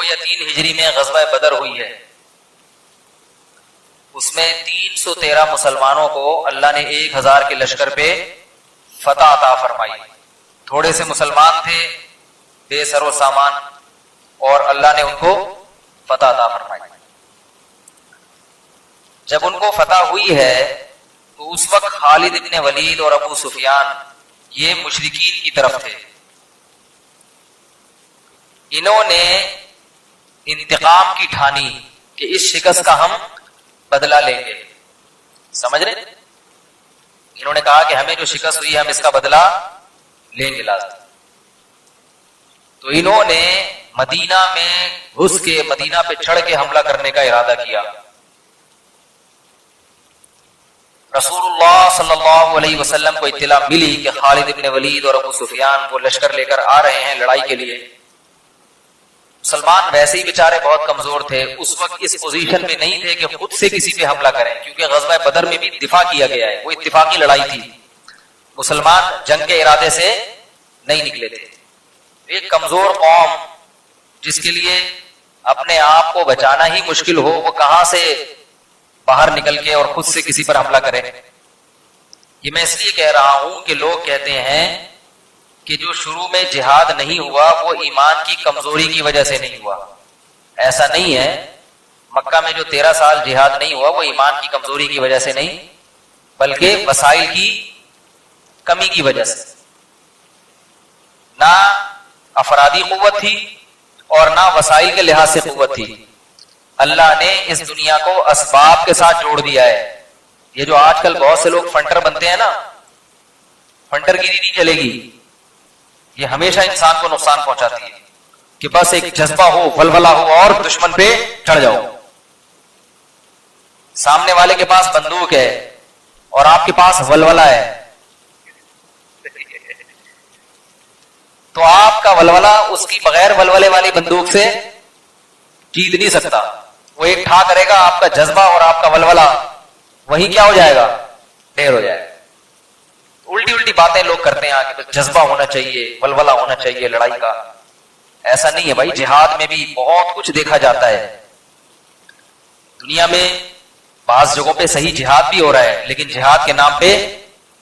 2 یا 3 ہجری میں غزوہ بدر ہوئی ہے، اس میں 313 مسلمانوں کو اللہ نے 1000 کے لشکر پہ فتح عطا فرمائی. تھوڑے سے مسلمان تھے بے سر و سامان، اور اللہ نے ان کو فتح عطا فرمائی. جب ان کو فتح ہوئی ہے تو اس وقت خالد ابن ولید اور ابو سفیان یہ مشرکین کی طرف تھے. انہوں نے انتقام کی ٹھانی کہ اس شکست کا ہم بدلہ لیں گے. سمجھ رہے؟ انہوں نے کہا کہ ہمیں جو شکست ہوئی ہے ہم اس کا بدلہ لیں گے لازم. تو انہوں نے مدینہ میں گھس کے مدینہ پہ چڑھ کے حملہ کرنے کا ارادہ کیا. رسول اللہ صلی اللہ علیہ وسلم کو اطلاع ملی کہ خالد ابن ولید اور ابو سفیان وہ لشکر لے کر آ رہے ہیں لڑائی کے لیے. مسلمان ویسے ہی بیچارے بہت کمزور تھے، اس وقت اس پوزیشن میں نہیں تھے کہ خود سے کسی پہ حملہ کریں، کیونکہ غزوہ بدر میں بھی دفاع کیا گیا ہے، وہ اتفاقی لڑائی تھی. مسلمان جنگ کے ارادے سے نہیں نکلے تھے. ایک کمزور قوم جس کے لیے اپنے آپ کو بچانا ہی مشکل ہو، وہ کہاں سے باہر نکل کے اور خود سے کسی پر حملہ کرے. یہ میں اس لیے کہہ رہا ہوں کہ لوگ کہتے ہیں کہ جو شروع میں جہاد نہیں ہوا وہ ایمان کی کمزوری کی وجہ سے نہیں ہوا. ایسا نہیں ہے. مکہ میں جو 13 سال جہاد نہیں ہوا وہ ایمان کی کمزوری کی وجہ سے نہیں، بلکہ وسائل کی کمی کی وجہ سے. نہ افرادی قوت تھی اور نہ وسائل کے لحاظ سے قوت تھی. اللہ نے اس دنیا کو اسباب کے ساتھ جوڑ دیا ہے. یہ جو آج کل بہت سے لوگ فنٹر بنتے ہیں نا، فنٹر گیری نہیں چلے گی. یہ ہمیشہ انسان کو نقصان پہنچاتی ہے کہ بس ایک جذبہ ہو، ولولہ ہو اور دشمن پہ چڑھ جاؤ. سامنے والے کے پاس بندوق ہے اور آپ کے پاس ولولہ ہے، تو آپ کا ولولہ اس کی بغیر ولولے والی بندوق سے جیت نہیں سکتا. وہ ایک ٹھا کرے گا، آپ کا جذبہ اور آپ کا ولولہ وہی کیا ہو جائے گا، ڈھیر ہو جائے گا. الٹی باتیں لوگ کرتے ہیں کہ جذبہ ہونا چاہیے، ولولہ ہونا چاہیے لڑائی کا. ایسا نہیں ہے بھائی. جہاد میں بھی بہت کچھ دیکھا جاتا ہے. دنیا میں بعض جگہوں پہ صحیح جہاد بھی ہو رہا ہے، لیکن جہاد کے نام پہ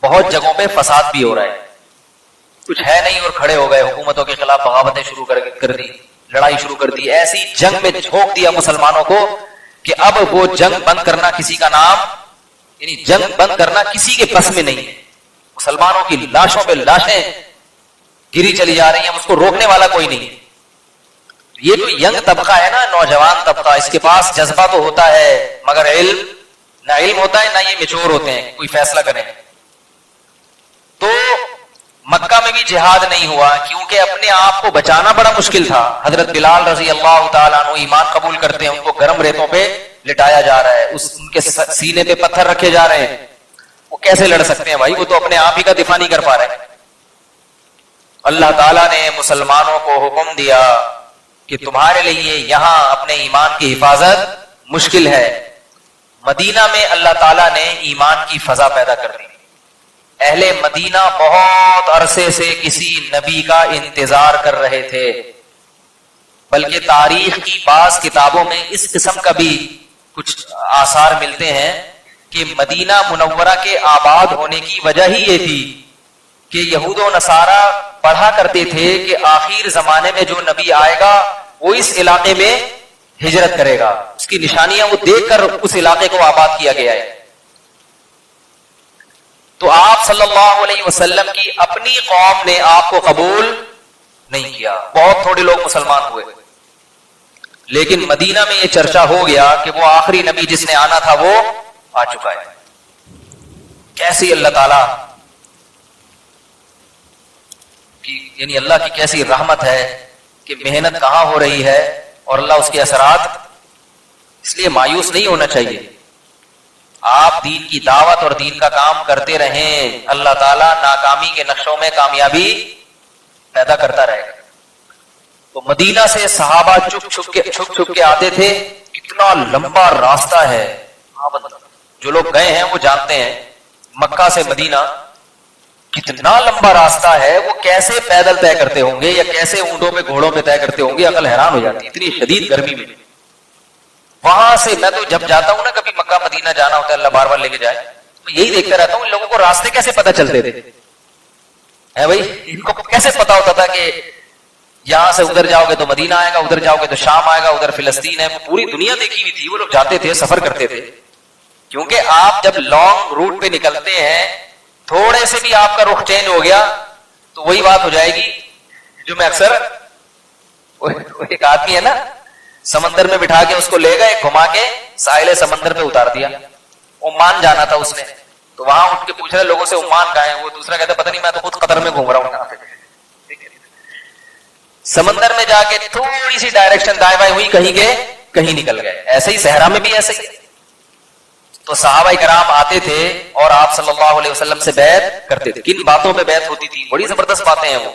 بہت جگہوں پہ فساد بھی ہو رہا ہے. کچھ ہے نہیں اور کھڑے ہو گئے، حکومتوں کے خلاف بغاوتیں شروع کر دی، لڑائی شروع کر دی. ایسی جنگ میں جھونک دیا مسلمانوں کو کہ اب وہ جنگ بند کرنا کسی کا نام، یعنی جنگ بند کرنا کسی کے بس میں نہیں ہے. مسلمانوں کی لاشوں پہ لاشیں گری چلی جا رہی ہیں، اس کو روکنے والا کوئی نہیں. یہ جو ینگ طبقہ ہے نا، نوجوان طبقہ، اس کے پاس جذبہ تو ہوتا ہے مگر نہ علم ہوتا ہے نہ یہ میچور ہوتے ہیں کوئی فیصلہ کریں. تو مکہ میں بھی جہاد نہیں ہوا کیونکہ اپنے آپ کو بچانا بڑا مشکل تھا. حضرت بلال رضی اللہ تعالیٰ عنہ ایمان قبول کرتے ہیں، ان کو گرم ریتوں پہ لٹایا جا رہا ہے، ان کے سینے پہ پتھر رکھے جا رہے ہیں. وہ کیسے لڑ سکتے ہیں بھائی؟ وہ تو اپنے آپ ہی کا دفاع نہیں کر پا رہے. اللہ تعالیٰ نے مسلمانوں کو حکم دیا کہ تمہارے لیے یہاں اپنے ایمان کی حفاظت مشکل ہے. مدینہ میں اللہ تعالیٰ نے ایمان کی فضا پیدا کر دی. اہل مدینہ بہت عرصے سے کسی نبی کا انتظار کر رہے تھے، بلکہ تاریخ کی بعض کتابوں میں اس قسم کا بھی کچھ آثار ملتے ہیں کہ مدینہ منورہ کے آباد ہونے کی وجہ ہی یہ تھی کہ یہود و نصارہ پڑھا کرتے تھے کہ آخر زمانے میں جو نبی آئے گا وہ اس علاقے میں ہجرت کرے گا. اس کی نشانیاں وہ دیکھ کر اس علاقے کو آباد کیا گیا ہے. تو آپ صلی اللہ علیہ وسلم کی اپنی قوم نے آپ کو قبول نہیں کیا، بہت تھوڑے لوگ مسلمان ہوئے. لیکن مدینہ میں یہ چرچا ہو گیا کہ وہ آخری نبی جس نے آنا تھا وہ آ چکا ہے. کیسی اللہ تعالی کی، یعنی اللہ کی کیسی رحمت ہے کہ محنت کہاں ہو رہی ہے اور اللہ اس کے اثرات. اس لیے مایوس نہیں ہونا چاہیے. آپ دین کی دعوت اور دین کا کام کرتے رہیں، اللہ تعالیٰ ناکامی کے نقشوں میں کامیابی پیدا کرتا رہے گا. تو مدینہ سے صحابہ چھپ کے آتے تھے. کتنا لمبا راستہ ہے، جو لوگ گئے ہیں وہ جانتے ہیں. مکہ سے مدینہ کتنا لمبا راستہ ہے، وہ کیسے پیدل طے کرتے ہوں گے یا کیسے اونٹوں پہ گھوڑوں پہ طے کرتے ہوں گے، عقل حیران ہو جاتی ہے اتنی شدید گرمی میں۔ وہاں سے میں تو جب جاتا ہوں نا، کبھی مکہ مدینہ جانا ہوتا ہے، اللہ بار بار لے کے جائے، میں یہی دیکھتا رہتا ہوں ان لوگوں کو راستے کیسے پتہ چلتے تھے، ہے بھائی ان کو کیسے پتا ہوتا تھا کہ یہاں سے ادھر جاؤ گے تو مدینہ آئے گا، ادھر جاؤ گے تو شام آئے گا، ادھر فلسطین ہے، پوری دنیا دیکھی ہوئی تھی، وہ لوگ جاتے تھے، سفر کرتے تھے۔ کیونکہ آپ جب لانگ روٹ پہ نکلتے ہیں، تھوڑے سے بھی آپ کا رخ چینج ہو گیا تو وہی بات ہو جائے گی جو میں اکثر، ایک آدمی ہے نا سمندر میں بٹھا کے اس کو لے گئے، گھما کے ساحل سمندر پہ اتار دیا، عمان جانا تھا اس نے، تو وہاں اٹھ کے پوچھ رہے لوگوں سے عمان کہاں ہے، وہ دوسرا کہتا پتہ نہیں میں تو خود قطر میں گھوم رہا ہوں یہاں پہ۔ سمندر میں جا کے تھوڑی سی ڈائریکشن دائیں بائیں ہوئی، کہیں گئے کہیں نکل گئے۔ ایسے ہی صحرا میں بھی ایسے ہی۔ تو صحابہ کرام آتے تھے اور آپ صلی اللہ علیہ وسلم سے بیعت کرتے تھے۔ کن باتوں پہ بیعت ہوتی تھی؟ بڑی زبردست باتیں ہیں وہ۔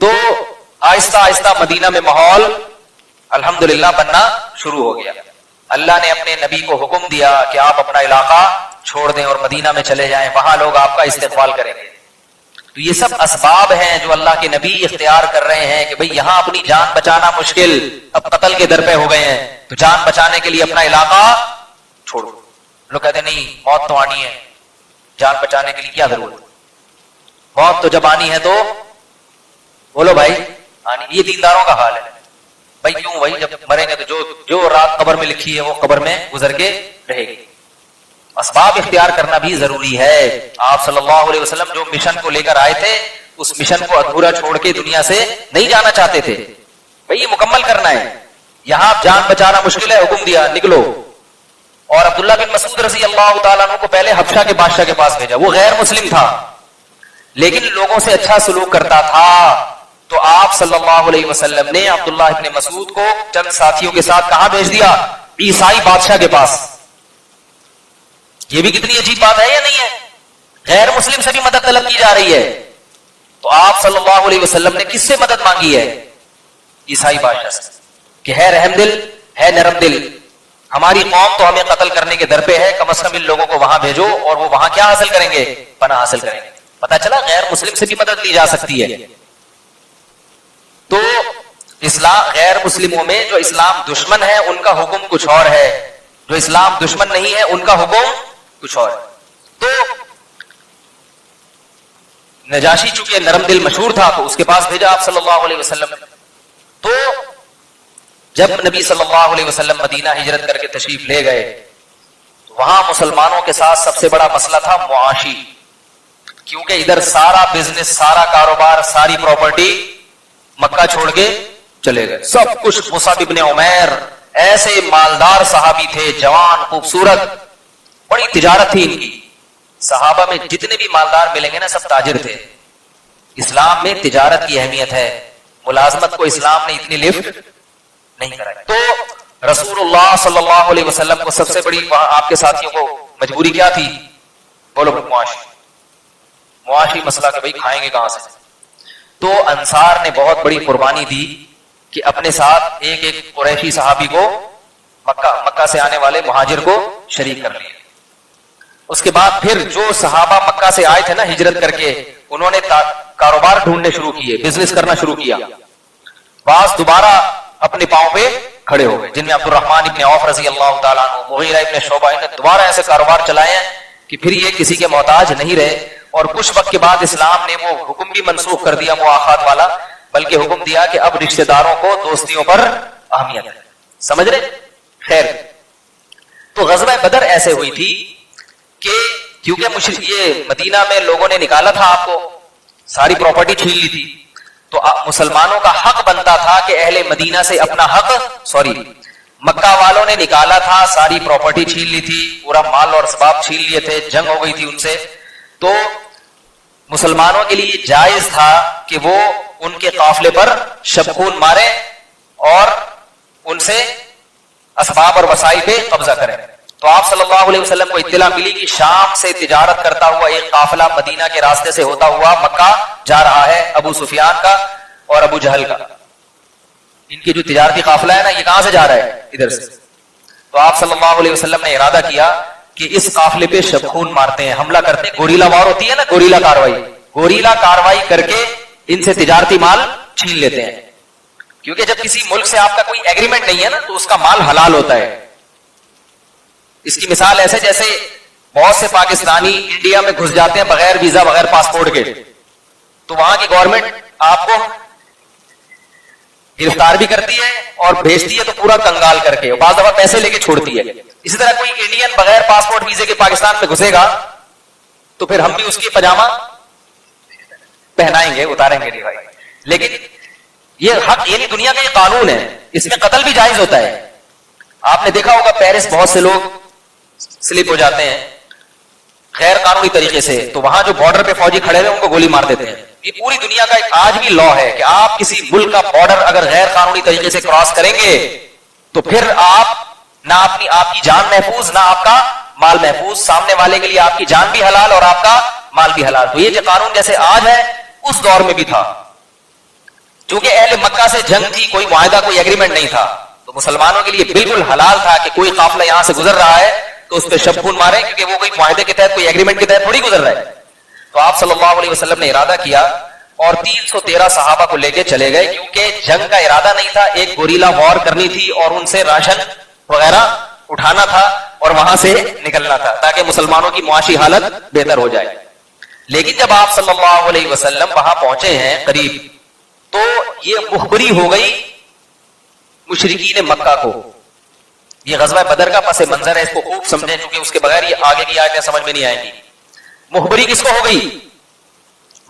تو آہستہ آہستہ مدینہ میں ماحول الحمدللہ بننا شروع ہو گیا۔ اللہ نے اپنے نبی کو حکم دیا کہ آپ اپنا علاقہ چھوڑ دیں اور مدینہ میں چلے جائیں، وہاں لوگ آپ کا استقبال کریں گے۔ تو یہ سب اسباب ہیں جو اللہ کے نبی اختیار کر رہے ہیں کہ بھئی یہاں اپنی جان بچانا مشکل، اب قتل کے در پہ ہو گئے ہیں، تو جان بچانے کے لیے اپنا علاقہ چھوڑو۔ لوگ کہتے ہیں نہیں موت تو آنی ہے، جان بچانے کے لیے کیا ضرورت، موت تو جب آنی ہے تو بولو بھائی آنی۔ یہ دینداروں کا حال ہے بھائی، کیوں بھائی جب مریں گے تو جو رات قبر میں لکھی ہے وہ قبر میں گزر کے رہے گی۔ اسباب اختیار کرنا بھی ضروری ہے۔ آپ صلی اللہ علیہ وسلم جو مشن کو لے کر آئے تھے، اس مشن کو ادھورا چھوڑ کے دنیا سے نہیں جانا چاہتے تھے، بھئی یہ مکمل کرنا ہے۔ یہاں جان بچانا مشکل ہے، حکم دیا نکلو۔ اور عبداللہ بن مسعود رضی اللہ تعالیٰ عنہ کو پہلے حبشہ کے بادشاہ کے پاس بھیجا، وہ غیر مسلم تھا لیکن لوگوں سے اچھا سلوک کرتا تھا، تو آپ صلی اللہ علیہ وسلم نے عبداللہ ابن مسعود کو چند ساتھیوں کے ساتھ کہاں بھیج دیا؟ عیسائی بادشاہ کے پاس۔ یہ بھی کتنی عجیب بات ہے یا نہیں ہے؟ غیر مسلم سے بھی مدد طلب کی جا رہی ہے، تو آپ صلی اللہ علیہ وسلم نے کس سے مدد مانگی ہے؟ عیسائی بادشاہ سے، کہ ہے رحم دل، ہے نرم دل، ہماری قوم تو ہمیں قتل کرنے کے در پہ ہے، کم از کم ان لوگوں کو وہاں بھیجو، اور وہ وہاں کیا حاصل کریں گے؟ پناہ حاصل کریں گے۔ پتہ چلا غیر مسلم سے بھی مدد لی جا سکتی ہے۔ تو اسلام غیر مسلموں میں جو اسلام دشمن ہے ان کا حکم کچھ اور ہے، جو اسلام دشمن نہیں ہے ان کا حکم کچھ اور ہے۔ تو نجاشی چونکہ نرم دل مشہور تھا تو اس کے پاس بھیجا آپ صلی اللہ علیہ وسلم۔ تو جب نبی صلی اللہ علیہ وسلم مدینہ ہجرت کر کے تشریف لے گئے، وہاں مسلمانوں کے ساتھ سب سے بڑا مسئلہ تھا معاشی، کیونکہ ادھر سارا بزنس، سارا کاروبار، ساری پراپرٹی مکہ چھوڑ کے چلے گئے، سب کچھ۔ مصعب ابن عمیر ایسے مالدار صحابی تھے، جوان خوبصورت، بڑی تجارت تھی ان کی۔ صحابہ میں جتنے بھی مالدار ملیں گے نا سب تاجر تھے۔ اسلام میں تجارت کی اہمیت ہے، ملازمت کو اسلام نے اتنی لفٹ نہیں کرائی۔ تو رسول اللہ صلی اللہ علیہ وسلم کو سب سے بڑی آپ کے ساتھیوں کو مجبوری کیا تھی؟ بولو معاشی مسئلہ کہ بھئی کھائیں گے کہاں سے؟ تو انصار نے بہت بڑی قربانی دی کہ اپنے ساتھ ایک ایک قریشی صحابی کو، مکہ سے آنے والے مہاجر کو شریک کر لیا۔ اس کے بعد پھر جو صحابہ مکہ سے آئے تھے نا ہجرت کر کے، انہوں نے کاروبار ڈھونڈنے شروع کیے، بزنس کرنا شروع کیا۔ بعض دوبارہ اپنے پاؤں پہ کھڑے ہو گئے، جن میں عبد الرحمن ابن عوف رضی اللہ تعالیٰ عنہ، مغیرہ ابن شعبہ نے دوبارہ ایسے کاروبار چلائے ہیں کہ پھر یہ کسی کے محتاج نہیں رہے۔ اور کچھ وقت کے بعد اسلام نے وہ حکم بھی منسوخ کر دیا مواخات والا، بلکہ حکم دیا کہ اب رشتہ داروں کو دوستیوں پر اہمیت ہے۔ سمجھ رہے؟ خیر، تو غزوہ بدر ایسے ہوئی تھی کہ کیونکہ یہ مدینہ میں لوگوں نے نکالا تھا، آپ کو ساری پراپرٹی چھین لی تھی، تو مسلمانوں کا حق بنتا تھا کہ اہل مدینہ سے اپنا حق، مکہ والوں نے نکالا تھا، ساری پراپرٹی چھین لی تھی، پورا مال اور اسباب چھین لیے تھے، جنگ ہو گئی تھی ان سے، تو مسلمانوں کے لیے جائز تھا کہ وہ ان کے قافلے پر شبخون مارے اور ان سے اسباب اور وسائل پہ قبضہ کریں۔ تو آپ صلی اللہ علیہ وسلم کو اطلاع ملی کہ شام سے تجارت کرتا ہوا ایک قافلہ مدینہ کے راستے سے ہوتا ہوا مکہ جا رہا ہے، ابو سفیان کا اور ابو جہل کا۔ ان کی جو تجارتی قافلہ ہے نا، یہ کہاں سے جا رہا ہے؟ ادھر سے۔ تو آپ صلی اللہ علیہ وسلم نے ارادہ کیا کہ اس قافلے پہ شبخون مارتے ہیں, حملہ کرتے ہیں. گوریلا وار ہوتی ہے نا, گوریلا کاروائی, گوریلا کاروائی کر کے ان سے تجارتی مال چھین لیتے ہیں. کیونکہ جب کسی ملک سے آپ کا کوئی ایگریمنٹ نہیں ہے نا تو اس کا مال حلال ہوتا ہے. اس کی مثال ایسے جیسے بہت سے پاکستانی انڈیا میں گھس جاتے ہیں بغیر ویزا بغیر پاسپورٹ کے, تو وہاں کی گورنمنٹ آپ کو گرفتار بھی کرتی ہے اور بھیجتی ہے تو پورا کنگال کر کے, بعض دفعہ پیسے لے کے چھوڑتی ہے. اسی طرح کوئی انڈین بغیر پاسپورٹ ویزے کے پاکستان میں گھسے گا تو پھر ہم بھی اس کی پاجامہ پہنائیں گے, اتاریں گے نہیں بھائی. لیکن یہ حق, یعنی دنیا کا یہ قانون ہے, اس میں قتل بھی جائز ہوتا ہے. آپ نے دیکھا ہوگا پیرس بہت سے لوگ سلپ ہو جاتے ہیں غیر قانونی طریقے سے, تو وہاں جو بارڈر پہ فوجی کھڑے ہوئے ان کو گولی مار دیتے ہیں. یہ پوری دنیا کا ایک آج بھی لا ہے کہ آپ کسی ملک کا بارڈر اگر غیر قانونی طریقے سے کراس کریں گے تو پھر آپ نہ آپ کی جان محفوظ, نہ آپ کا مال محفوظ. سامنے والے کے لیے آپ کی جان بھی حلال اور آپ کا مال بھی حلال. تو یہ جو قانون جیسے آج ہے اس دور میں بھی تھا. چونکہ اہل مکہ سے جنگ تھی, کوئی معاہدہ کوئی ایگریمنٹ نہیں تھا, تو مسلمانوں کے لیے بالکل حلال تھا کہ کوئی قافلہ یہاں سے گزر رہا ہے تو اس پہ شبخون مارے, کیونکہ وہ کوئی معاہدے کے تحت کوئی ایگریمنٹ کے تحت تھوڑی گزر رہا ہے. تو آپ صلی اللہ علیہ وسلم نے ارادہ کیا اور 313 صحابہ کو لے کے چلے گئے, کیونکہ جنگ کا ارادہ نہیں تھا, ایک گوریلا وار کرنی تھی اور ان سے راشن وغیرہ اٹھانا تھا اور وہاں سے نکلنا تھا تاکہ مسلمانوں کی معاشی حالت بہتر ہو جائے. لیکن جب آپ صلی اللہ علیہ وسلم وہاں پہنچے ہیں قریب, تو یہ مخبری ہو گئی مشرکین مکہ کو. یہ غزوہ بدر کا پس منظر ہے, اس کو خوب سمجھیں کیونکہ اس کے بغیر یہ آگے کی آیتیں سمجھ میں نہیں آئیں گی. مخبری کس کو ہو گئی؟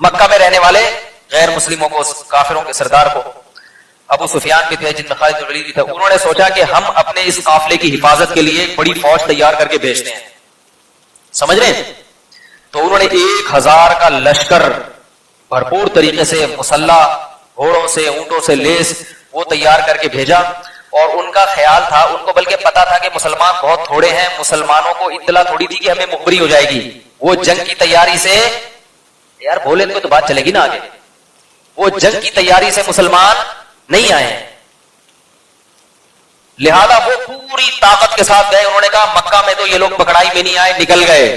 مکہ میں رہنے والے غیر مسلموں کو, کافروں کے سردار کو. ابو سفیان بھی تھے جن میں خالد بن ولید بھی تھا. انہوں نے سوچا کہ ہم اپنے اس قافلے کی حفاظت کے لیے ایک بڑی فوج تیار کر کے بھیجتے ہیں. سمجھ رہے ہیں؟ تو انہوں نے 1000 کا لشکر بھرپور طریقے سے مسلح, گھوڑوں سے, اونٹوں سے لیس, وہ تیار کر کے بھیجا. اور ان کا خیال تھا, ان کو بلکہ پتا تھا کہ مسلمان بہت تھوڑے ہیں, مسلمانوں کو اطلاع تھوڑی تھی کہ ہمیں مخبری ہو جائے گی. وہ جنگ کی تیاری سے, یار بولے تو بات چلے گی نا آگے, وہ جنگ کی تیاری سے مسلمان نہیں آئے, لہذا وہ پوری طاقت کے ساتھ گئے. انہوں نے کہا مکہ میں تو یہ لوگ پکڑائی میں نہیں آئے, نکل گئے,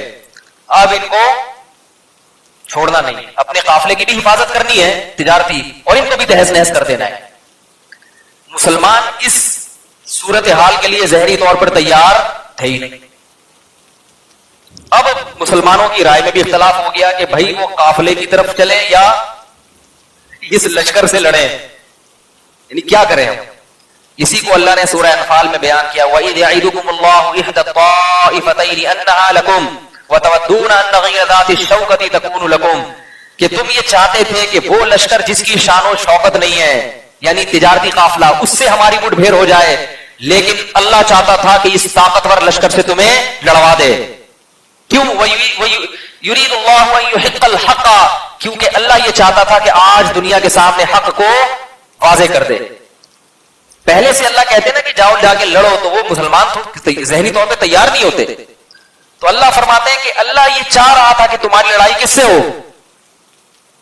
اب ان کو چھوڑنا نہیں, اپنے قافلے کی بھی حفاظت کرنی ہے تجارتی, اور ان کو بھی تہس نہس کر دینا ہے. مسلمان اس صورتحال کے لیے ظاہری طور پر تیار تھے ہی نہیں. اب مسلمانوں کی رائے میں بھی اختلاف ہو گیا کہ بھائی وہ قافلے کی طرف چلیں یا اس لشکر سے لڑیں, یعنی کیا کریں ہم. اسی کو اللہ نے سورہ انفال میں بیان کیا, وَإِذْ يَعِدُكُمُ اللَّهُ إِحْدَى الطَّائِفَتَيْنِ أَنَّهَا لَكُمْ وَتَوَدُّونَ أَنَّ غَيْرَ ذَاتِ الشَّوْكَةِ تَكُونُ لَكُمْ, کہ تم یہ چاہتے تھے کہ وہ لشکر جس کی شان و شوکت نہیں ہے, یعنی تجارتی قافلہ, اس سے ہماری مٹ بھیڑ ہو جائے, لیکن اللہ چاہتا تھا کہ اس طاقتور لشکر سے تمہیں لڑوا دے. کیوں؟ یرید اللہ ان یحق الحق, کیونکہ اللہ یہ چاہتا تھا کہ آج دنیا کے سامنے حق کو واضح کر دے. پہلے سے اللہ کہتے نا کہ جاؤ جا کے لڑو, تو وہ مسلمان ذہنی طور پہ تیار نہیں ہوتے. تو اللہ فرماتے ہیں کہ اللہ یہ چاہ رہا تھا کہ تمہاری لڑائی کس سے ہو,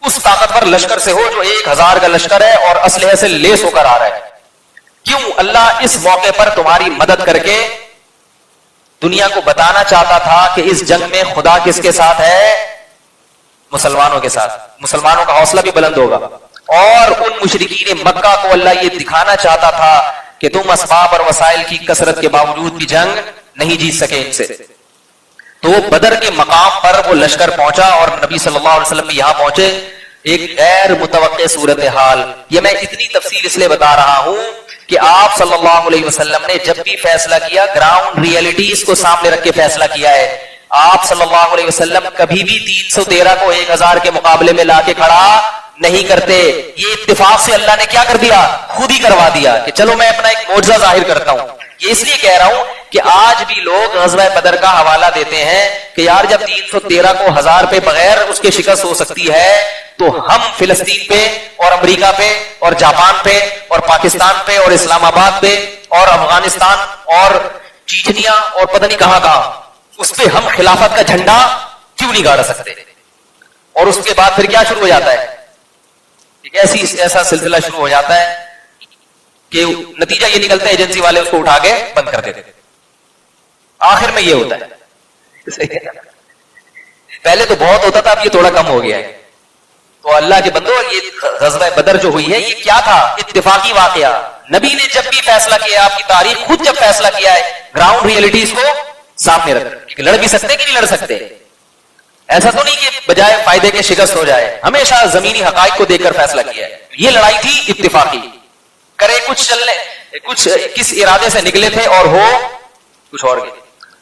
اس طاقتور لشکر سے ہو جو 1000 کا لشکر ہے اور اسلحے سے لیس ہو کر آ رہا ہے. کیوں؟ اللہ اس موقع پر تمہاری مدد کر کے دنیا کو بتانا چاہتا تھا کہ اس جنگ میں خدا کس کے ساتھ ہے, مسلمانوں کے ساتھ. مسلمانوں کا حوصلہ بھی بلند ہوگا, اور ان مشرکین مکہ کو اللہ یہ دکھانا چاہتا تھا کہ تم اسباب اور وسائل کی کثرت کے باوجود بھی جنگ نہیں جیت سکے ان سے. تو وہ بدر کے مقام پر وہ لشکر پہنچا اور نبی صلی اللہ علیہ وسلم بھی یہاں پہنچے. ایک غیر متوقع صورتحال. یہ میں اتنی تفصیل اس لیے بتا رہا ہوں کہ آپ صلی اللہ علیہ وسلم نے جب بھی فیصلہ کیا گراؤنڈ ریئلٹیز کو سامنے رکھ کے فیصلہ کیا ہے. آپ صلی اللہ علیہ وسلم کبھی بھی 313 کو 1000 کے مقابلے میں لا کے کھڑا نہیں کرتے. یہ اتفاق سے اللہ نے کیا کر دیا, خود ہی کروا دیا کہ چلو میں اپنا ایک معجزہ ظاہر کرتا ہوں. یہ اس لیے کہہ رہا ہوں کہ آج بھی لوگ غزوہ بدر کا حوالہ دیتے ہیں کہ یار جب 313 کو 1000 پہ بغیر اس کے شکست ہو سکتی ہے تو ہم فلسطین پہ اور امریکہ پہ اور جاپان پہ اور پاکستان پہ اور اسلام آباد پہ اور افغانستان اور چیچنیا اور پتہ نہیں کہاں کہاں, اس پہ ہم خلافت کا جھنڈا کیوں نہیں گاڑ سکتے. اور اس کے بعد پھر کیا شروع ہو جاتا ہے, ایک ایسا سلسلہ شروع ہو جاتا ہے کہ نتیجہ یہ نکلتا ہے ایجنسی والے اس کو اٹھا کے بند کر دیتے. آخر میں یہ ہوتا ہے پہلے تو بہت ہوتا تھا، اب یہ تھوڑا کم ہو گیا ہے. تو اللہ کے بندو، یہ غزوہ بدر جو ہوئی ہے یہ کیا تھا؟ اتفاقی واقعہ. نبی نے جب بھی فیصلہ کیا، آپ کی تاریخ خود جب فیصلہ کیا ہے، گراؤنڈ ریئلٹیز کو سامنے رکھ. لڑ بھی سکتے کہ نہیں لڑ سکتے؟ ایسا تو نہیں کہ بجائے فائدے کے شکست ہو جائے. ہمیشہ زمینی حقائق کو دیکھ کر فیصلہ کیا ہے. یہ لڑائی تھی اتفاقی، کرے کچھ چلنے کچھ کس ارادے سے نکلے تھے اور ہو کچھ اور گئے.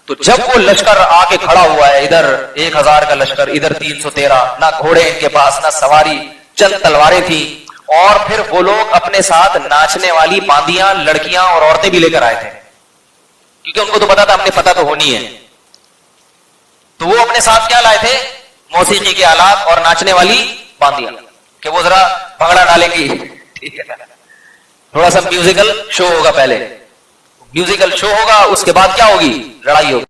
تو جب وہ لشکر آ کے کھڑا ہوا ہے، ادھر 1000 کا لشکر، ادھر 313، نہ گھوڑے ان کے پاس نہ سواری، چند تلواریں تھیں، اور پھر وہ لوگ اپنے ساتھ ناچنے والی باندیاں، لڑکیاں اور عورتیں بھی لے کر آئے تھے، کیونکہ ان کو تو پتا تھا ہم نے فتح تو ہونی ہے. تو وہ اپنے ساتھ کیا لائے تھے؟ موسیقی کے آلات اور ناچنے والی باندیاں، کہ وہ ذرا بھنگڑا ڈالیں گی. ٹھیک ہے، تھوڑا سا میوزیکل شو ہوگا. پہلے میوزیکل شو ہوگا، اس کے بعد کیا ہوگی؟ لڑائی ہوگی.